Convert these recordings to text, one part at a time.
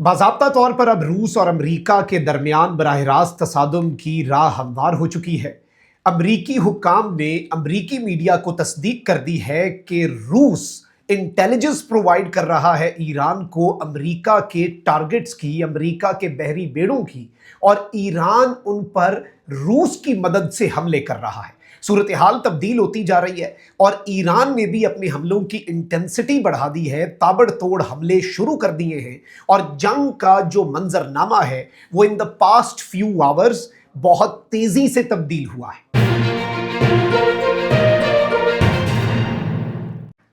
बाज़ाब्ता तौर पर अब रूस और अमरीका के दरमियान बराह रास्त तसादुम की राह हमवार हो चुकी है। अमरीकी हुक्काम ने अमरीकी मीडिया को तस्दीक कर दी है कि रूस इंटेलिजेंस प्रोवाइड कर रहा है ईरान को अमरीका के टारगेट्स की, अमरीका के बहरी बेड़ों की, और ईरान उन पर रूस की मदद से हमले कर रहा है। सूरत हाल तब्दील होती जा रही है और ईरान ने भी अपने हमलों की इंटेंसिटी बढ़ा दी है, ताबड़तोड़ हमले शुरू कर दिए हैं और जंग का जो मंजरनामा है वो in the past few hours बहुत तेजी से तब्दील हुआ है।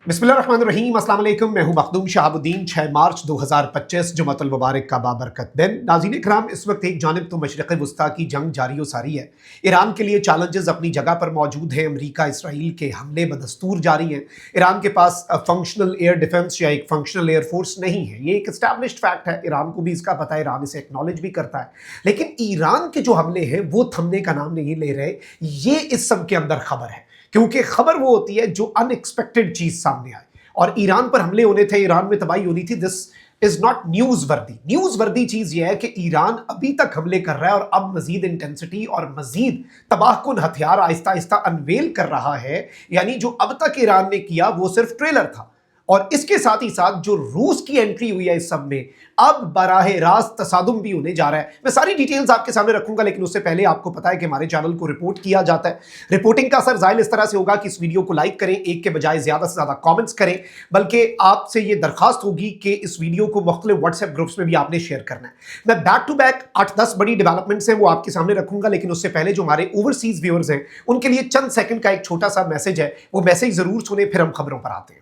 बिस्मिल्लाहिर्रहमानिर्रहीम, अस्सलाम वालेकुम। मैं हूं मखदूम शहाबुद्दीन। 6 मार्च 2025 जुमातुल मुबारक का बाबरकत दिन। नाज़रीन इकराम, इस वक्त एक जानिब तो मशरिक़ वुस्ता की जंग जारी व सारी है। ईरान के लिए चैलेंजेस अपनी जगह पर मौजूद हैं। अमरीका इसराइल के हमले बदस्तूर जारी हैं। ईरान के पास फंक्शनल एयर डिफेंस या एक फंक्शनल एयर फोर्स नहीं है। ये एक एस्टैब्लिश्ड फैक्ट है, ईरान को भी इसका पता है, ईरान इसे एक्नॉलेज भी करता है। लेकिन ईरान के जो हमले हैं वो थमने का नाम नहीं ले रहे। ये इस सब के अंदर खबर है, क्योंकि खबर वो होती है जो अनएक्सपेक्टेड चीज सामने आए। और ईरान पर हमले होने थे, ईरान में तबाही होनी थी। दिस इज नॉट न्यूज वर्दी। न्यूज वर्दी चीज ये है कि ईरान अभी तक हमले कर रहा है और अब मजीद इंटेंसिटी और मजीद तबाहकुन हथियार आहिस्ता आहिस्ता अनवेल कर रहा है। यानी जो अब तक ईरान ने किया वो सिर्फ ट्रेलर था, और इसके साथ ही साथ जो रूस की एंट्री हुई है इस सब में, अब बराह रास्त तसादुम भी होने जा रहा है। मैं सारी डिटेल्स आपके सामने रखूंगा, लेकिन उससे पहले आपको पता है कि हमारे चैनल को रिपोर्ट किया जाता है। रिपोर्टिंग का असर ज़ाहिर इस तरह से होगा कि इस वीडियो को लाइक करें, एक के बजाय ज़्यादा से ज़्यादा कमेंट्स करें। बल्कि आपसे ये दरखास्त होगी कि इस वीडियो को मुख्तलिफ व्हाट्सएप ग्रुप्स में भी आपने शेयर करना है। मैं बैक टू बैक 8-10 बड़ी डेवलपमेंट्स हैं वो आपके सामने रखूंगा, लेकिन उससे पहले जो हमारे ओवरसीज व्यूअर्स हैं उनके लिए चंद सेकंड का एक छोटा सा मैसेज है। वो मैसेज ज़रूर सुने, फिर हम खबरों पर आते हैं।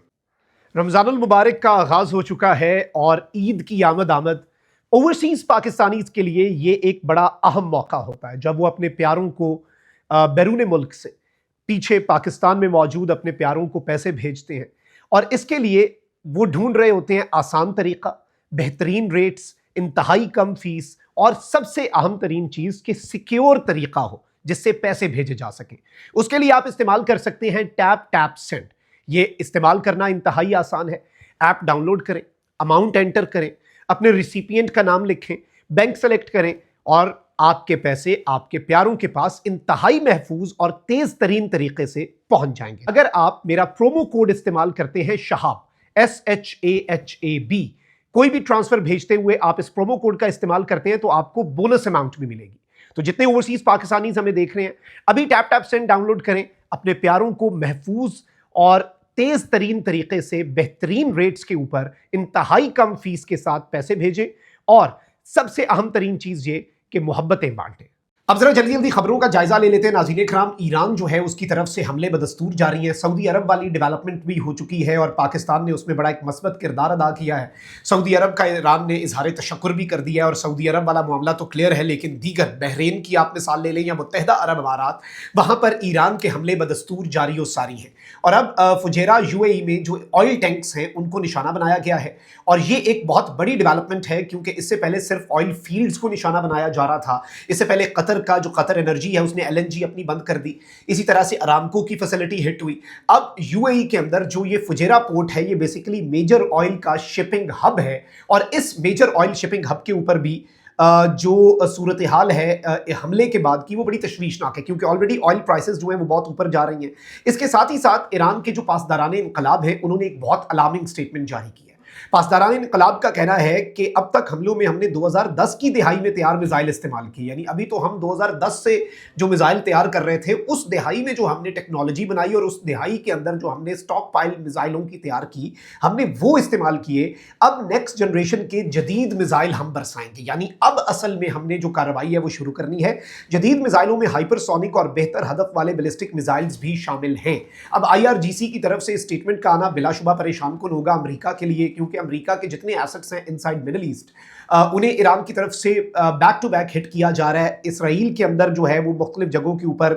रमज़ानुल मुबारक का आगाज़ हो चुका है और ईद की आमद ओवरसीज़ पाकिस्तानीज़ के लिए ये एक बड़ा अहम मौका होता है, जब वो अपने प्यारों को बैरून मुल्क से, पीछे पाकिस्तान में मौजूद अपने प्यारों को पैसे भेजते हैं। और इसके लिए वो ढूंढ रहे होते हैं आसान तरीका, बेहतरीन रेट्स, इंतहाई कम फीस, और सबसे अहम तरीन चीज़ कि सिक्योर तरीका हो जिससे पैसे भेजे जा सकें। उसके लिए आप इस्तेमाल कर सकते हैं टैप सेंड। ये इस्तेमाल करना इंतहाई आसान है। ऐप डाउनलोड करें, अमाउंट एंटर करें, अपने रिसिपिएंट का नाम लिखें, बैंक सेलेक्ट करें, और आपके पैसे आपके प्यारों के पास इंतहाई महफूज और तेज तरीन तरीके से पहुंच जाएंगे। अगर आप मेरा प्रोमो कोड इस्तेमाल करते हैं शहाब, SHAHAB, कोई भी ट्रांसफर भेजते हुए आप इस प्रोमो कोड का इस्तेमाल करते हैं तो आपको बोनस अमाउंट भी मिलेगी। तो जितने ओवरसीज पाकिस्तानी हमें देख रहे हैं, अभी टैप सेंड डाउनलोड करें, अपने प्यारों को महफूज और तेज तरीन तरीके से बेहतरीन रेट्स के ऊपर इंतहाई कम फीस के साथ पैसे भेजें, और सबसे अहम तरीन चीज ये कि मोहब्बतें बांटें। अब जरा जल्दी जल्दी खबरों का जायजा ले लेते हैं। नाज़रीन इकराम, ईरान जो है उसकी तरफ से हमले बदस्तूर जारी हैं। सऊदी अरब वाली डेवलपमेंट भी हो चुकी है और पाकिस्तान ने उसमें बड़ा एक मस्बत किरदार अदा किया है। सऊदी अरब का ईरान ने इजहार तशक्कुर भी कर दिया है, और सऊदी अरब वाला मामला तो क्लियर है, लेकिन दीगर बहरीन की आप मिसाल ले लें या मुत्तहिदा अरब अमारात, वहाँ पर ईरान के हमले बदस्तूर जारी और सारी हैं। और अब फुजेरा UAE में जो ऑयल टैंक्स हैं उनको निशाना बनाया गया है, और ये एक बहुत बड़ी डेवलपमेंट है, क्योंकि इससे पहले सिर्फ ऑयल फील्ड्स को निशाना बनाया जा रहा था। इससे पहले कतर का जो कतर एनर्जी है उसने LNG अपनी बंद कर दी। इसी तरह से अरामको की फैसिलिटी हिट हुई। अब UAE के अंदर जो ये फुजेरा पोर्ट है ये बेसिकली मेजर ऑयल का शिपिंग हब है, और इस मेजर ऑयल शिपिंग हब के ऊपर भी जो सूरत हाल है हमले के बाद की वो बड़ी तशवीशनाक है, क्योंकि ऑलरेडी ऑयल प्राइसेस जो हैं वो बहुत ऊपर जा रही हैं। इसके साथ ही साथ ईरान के जो पासदारान इनकलाब हैं उन्होंने एक बहुत अलार्मिंग स्टेटमेंट जारी की है। पासदारान इनकलाब का कहना है कि अब तक हमलों में हमने 2010 की दिहाई में तैयार मिसाइल इस्तेमाल की, यानी अभी तो हम 2010 से जो मिसाइल तैयार कर रहे थे उस दिहाई में जो हमने टेक्नोलॉजी बनाई और उस दिहाई के अंदर जो हमने स्टॉक पाइल मिसाइलों की तैयार की, हमने वो इस्तेमाल किए। अब नेक्स्ट जनरेशन के जदीद मिसाइल हम बरसाएंगे, यानी अब असल में हमने जो कार्रवाई है वो शुरू करनी है। जदीद मिसाइलों में हाइपरसोनिक और बेहतर हदफ वाले बैलिस्टिक मिसाइल्स भी शामिल हैं। अब IRGC की तरफ से स्टेटमेंट का आना बिलाशुबा परेशान कुन होगा अमरीका के लिए, क्योंकि अमेरिका के जितने एसेट्स हैं इनसाइड मिडिल ईस्ट उन्हें ईरान की तरफ से बैक टू बैक हिट किया जा रहा है। इसराइल के अंदर जो है वो मुख्तलिफ जगहों के ऊपर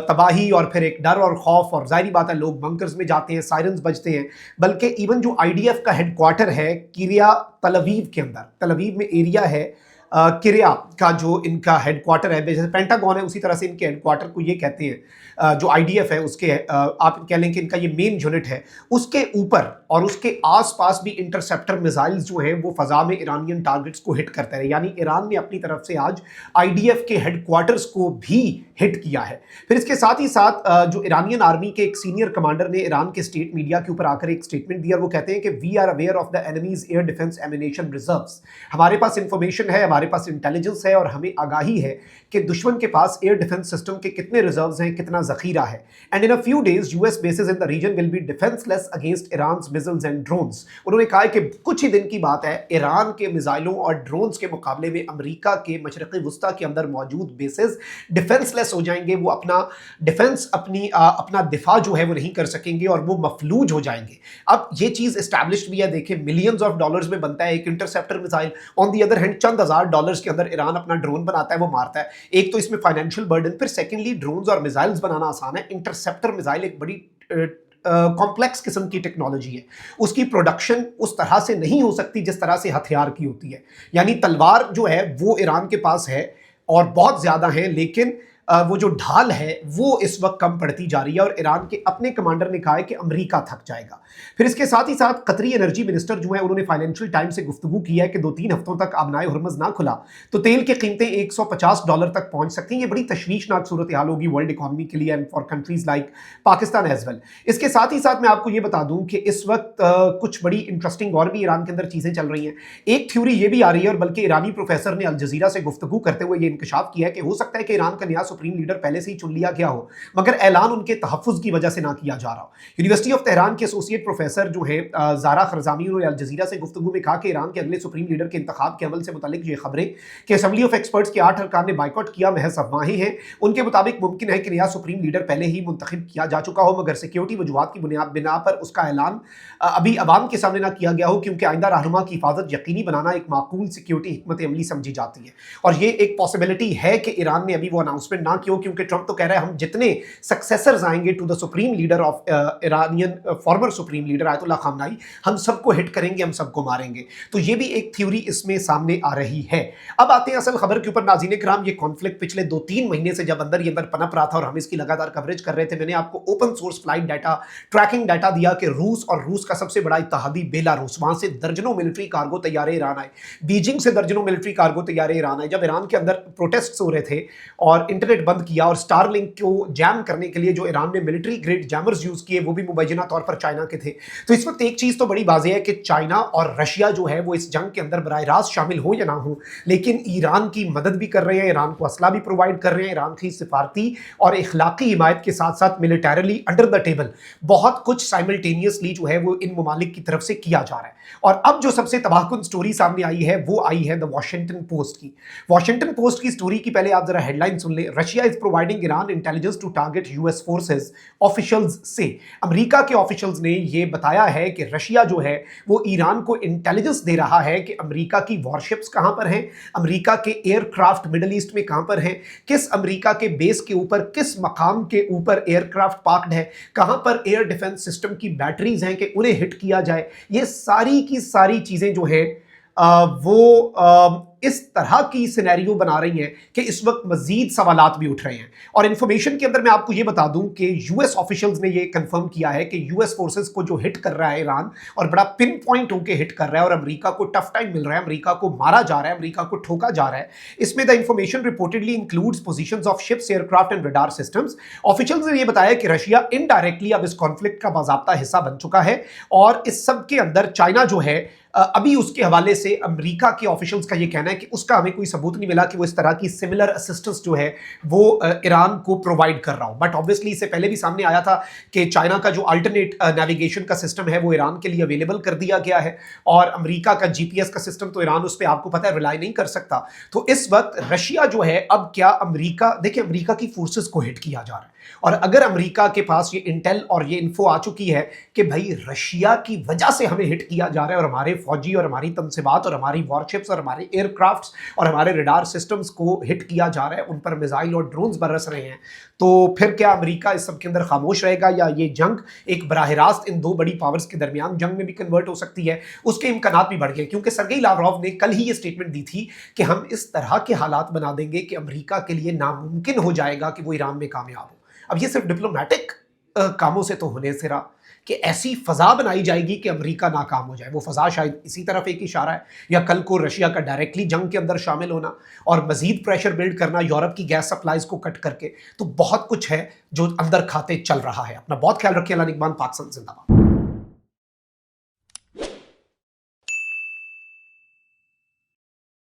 तबाही और फिर एक डर और खौफ, और जाहिर बात है लोग बंकर्स में जाते हैं, सायरन्स बजते हैं। बल्कि इवन जो IDF का हेडक्वार्टर है किरिया तल अवीव के अंदर, तल अवीव में एरिया है किरिया का जो इनका हेडक्वार्टर है, जैसे पेंटागन है उसी तरह से इनके हेडक्वार्टर को ये कहते हैं, जो आईडीएफ है उसके आप कह लें कि इनका ये मेन यूनिट है, उसके ऊपर और उसके आसपास भी इंटरसेप्टर मिसाइल्स जो हैं वो फजा में ईरानियन टारगेट्स को हिट करते रहे। यानी ईरान ने अपनी तरफ से आज आईडीएफ के हेडक्वार्टर्स को भी हिट किया है। फिर इसके साथ ही साथ जो ईरानियन आर्मी के एक सीनियर कमांडर ने ईरान के स्टेट मीडिया के ऊपर आकर एक स्टेटमेंट दिया, वो कहते हैं कि we are aware of the enemy's air defence ammunition reserves. हमारे पास इंफॉर्मेशन है, हमारे पास इंटेलिजेंस है और हमें आगाही है कि दुश्मन के पास एयर डिफेंस सिस्टम के कितने रिजर्व्स हैं, कितना जखीरा है। And in a few days US bases in the region will be defenceless against Iran's missiles and drones. उन्होंने कहा कि कुछ ही दिन की बात है, ईरान के मिसाइलों और ड्रोन्स के मुकाबले में अमेरिका के मशरक़ी वुस्ता के अंदर मौजूद बेसेस डिफेंसलेस हो जाएंगे। वो अपना डिफेंस अपना दिफा जो है वो नहीं कर सकेंगे और वो मफलूज हो जाएंगे। अब ये चीज़ एस्टैब्लिश्ड भी है, देखिए मिलियंस ऑफ डॉलर्स में बनता है एक interceptor missile. On the other hand चंद हज़ार डॉलर्स के अंदर ईरान अपना ड्रोन बनाता है, वो मारता है। एक तो इसमें फाइनेंशियल बर्डन, फिर सेकेंडली ड्रोन्स और मिसाइल्स बनाना आसान है, इंटरसेप्टर मिसाइल एक बड़ी कॉम्प्लेक्स किस्म की टेक्नोलॉजी है। उसकी प्रोडक्शन उस तरह से नहीं हो सकती जिस तरह से हथियार की होती है। यानी तलवार जो है वो ईरान के पास है और बहुत ज़्यादा है, लेकिन वो जो ढाल है वो इस वक्त कम पड़ती जा रही है और ईरान के अपने कमांडर ने कहा है कि अमेरिका थक जाएगा। फिर इसके साथ ही साथ कतरी एनर्जी मिनिस्टर जो है उन्होंने फाइनेंशियल टाइम्स से गुफ्तगू किया है कि 2-3 हफ्तों तक आबनाए हुर्मुज़ ना खुला तो तेल की कीमतें $150 तक पहुंच सकती हैं। ये बड़ी तशवीशनाक सूरत हाल होगी वर्ल्ड इकॉनमी के लिए and for countries like Pakistan as well. इसके साथ ही साथ मैं आपको ये बता दूं कि इस वक्त कुछ बड़ी इंटरेस्टिंग और भी ईरान के अंदर चीज़ें चल रही हैं। एक थ्योरी ये भी आ रही है और बल्कि ईरानी प्रोफेसर ने अल जजीरा से गुफ्तगू करते हुए ये इंकशाफ किया है कि हो सकता है कि ईरान का नया सुप्रीम लीडर पहले से ही चुन लिया गया हो, मगर ऐलान उनके तहफ़्फ़ुज़ की वजह से ना किया जा रहा हो। यूनिवर्सिटी ऑफ तेहरान के एसोसिएट प्रोफेसर जो है ज़ारा खरजामी ने अल जजीरा से गुफ्तगू में कहा कि ईरान के अगले सुप्रीम लीडर के इंतखाब के अमल से मुतालिक ये खबरें कि असेंबली ऑफ एक्सपर्ट्स के 8 अरकान ने बाइकआउट किया महज अफवाहें हैं। उनके मुताबिक मुमकिन है कि नया सुप्रीम लीडर पहले ही मुंतखब किया जा चुका हो, मगर सिक्योरिटी वजूहात की बिना पर उसका ऐलान अभी अवाम के सामने ना किया गया हो, क्योंकि आइंदा रहनुमा की हिफाजत यकीनी बनाना एक माकूल सिक्योरिटी हिकमत अमली समझी जाती है। और ये एक पॉसिबिलिटी है कि ईरान ने अभी वो अनाउंसमेंट ना की हो, क्योंकि ट्रंप तो कह रहा है हम जितने सक्सेसर्स आएंगे to the supreme leader of Iranian former supreme leader Ayatollah Khamenei, हम सबको हिट करेंगे, हम सबको मारेंगे। तो ये भी एक थ्योरी इसमें सामने आ रही है। अब आते हैं असल खबर के ऊपर। नाज़रीन किराम, ये कॉन्फ्लिक्ट पिछले 2-3 महीने से जब अंदर पनप रहा था और हम इसकी लगातार कवरेज कर रहे थे, मैंने आपको open source flight data, tracking data दिया कि रूस और रूस का सबसे बड़ा इत्तेहादी बेलारूस, वहां से दर्जनों मिलिट्री कार्गो तैयारे ईरान आए, बीजिंग से दर्जनों मिलिट्री कार्गो तैयारे ईरान आए। जब ईरान के अंदर प्रोटेस्ट हो रहे थे और इंटरनेट बंद किया और स्टारलिंक को जैम करने के लिए जो ईरान ने मिलिट्री ग्रेड जैमर्स यूज किए वो भी मुबैना तौर पर चाइना के थे। तो इस वक्त एक चीज तो बड़ी वाज़ेह है कि चाइना और रशिया जो है वो इस जंग के अंदर बराह रास्त शामिल हो या ना हो, लेकिन ईरान की मदद भी कर रहे हैं, ईरान को असला भी प्रोवाइड कर रहे हैं, ईरान की सिफारती और इखलाकी हिमायत के साथ साथ मिलिटरली अंडर द टेबल बहुत कुछ साइमल्टेनियसली जो है वो इन ममालिक की तरफ से किया जा रहा है। और अब जो सबसे तबाहकुन स्टोरी सामने आई है वो आई है द वॉशिंगटन पोस्ट की। वॉशिंगटन पोस्ट की स्टोरी की पहले आप जरा हेडलाइन सुन ले। Russia is providing Iran intelligence to target US forces, officials से। अमेरिका के ऑफिशियल्स ने यह बताया है कि रशिया जो है वो ईरान को इंटेलिजेंस दे रहा है कि अमेरिका की वॉरशिप्स कहां पर हैं, अमेरिका के एयरक्राफ्ट मिडल ईस्ट में कहां पर हैं, किस अमेरिका के बेस के ऊपर, किस मकाम के ऊपर एयरक्राफ्ट पार्क्ड है, कहां पर एयर डिफेंस सिस्टम की बैटरीज हैं कि उन्हें हिट किया जाए। ये सारी की सारी चीजें जो है वो इस तरह की सिनेरियो बना रही हैं कि इस वक्त मजीद सवालात भी उठ रहे हैं। और इन्फॉर्मेशन के अंदर मैं आपको ये बता दूं कि यूएस ऑफिशियल्स ने ये कंफर्म किया है कि यूएस फोर्सेस को जो हिट कर रहा है ईरान, और बड़ा पिन पॉइंट होकर हिट कर रहा है, और अमेरिका को टफ टाइम मिल रहा है, अमेरिका को मारा जा रहा है, अमेरिका को ठोका जा रहा है। इसमें the information reportedly includes positions of ships, aircraft and radar systems. Officials ने यह बताया कि रशिया इनडायरेक्टली अब इस कॉन्फ्लिक्ट का बाज़ाब्ता हिस्सा बन चुका है, और इस सब के अंदर चाइना जो है अभी उसके हवाले से अमेरिका के ऑफिशियल्स का ये कहना है कि उसका हमें कोई सबूत नहीं मिला कि वो इस तरह की सिमिलर असिस्टेंस जो है वो ईरान को प्रोवाइड कर रहा हो। बट ऑब्वियसली इससे पहले भी सामने आया था कि चाइना का जो अल्टरनेट नेविगेशन का सिस्टम है वो ईरान के लिए अवेलेबल कर दिया गया है, और अमेरिका का जीपीएस का सिस्टम तो ईरान उस पर आपको पता है रिलाई नहीं कर सकता। तो इस वक्त रशिया जो है अब क्या अमेरिका, देखिए अमेरिका की फोर्सेस को हिट किया जा रहा है, اور اگر امریکہ کے پاس یہ انٹیل اور یہ انفو آ چکی ہے کہ بھائی رشیا کی وجہ سے ہمیں ہٹ کیا جا رہا ہے اور ہمارے فوجی اور ہماری تنصیبات اور ہماری وارشپس اور ہمارے ایئر کرافٹس اور ہمارے ریڈار سسٹمز کو ہٹ کیا جا رہا ہے، ان پر میزائل اور ڈرونز برس رہے ہیں، تو پھر کیا امریکہ اس سب کے اندر خاموش رہے گا، یا یہ جنگ ایک براہ راست ان دو بڑی پاورز کے درمیان جنگ میں بھی کنورٹ ہو سکتی ہے؟ اس کے امکانات بھی بڑھ گئے، کیونکہ سرگئی لاوروف نے کل ہی یہ سٹیٹمنٹ دی تھی کہ ہم اس طرح کے حالات بنا دیں گے کہ امریکہ کے لیے ناممکن ہو جائے گا کہ وہ ایران میں کامیاب ہو۔ اب یہ صرف ڈپلومیٹک کاموں سے تو ہونے سے رہا کہ ایسی فضا بنائی جائے گی کہ امریکہ ناکام ہو جائے، وہ فضا شاید اسی طرف ایک اشارہ ہے، یا کل کو رشیا کا ڈائریکٹلی جنگ کے اندر شامل ہونا اور مزید پریشر بلڈ کرنا یورپ کی گیس سپلائیز کو کٹ کر کے، تو بہت کچھ ہے جو اندر کھاتے چل رہا ہے۔ اپنا بہت خیال رکھیں، اللہ نگہبان، پاکستان زندہ باد۔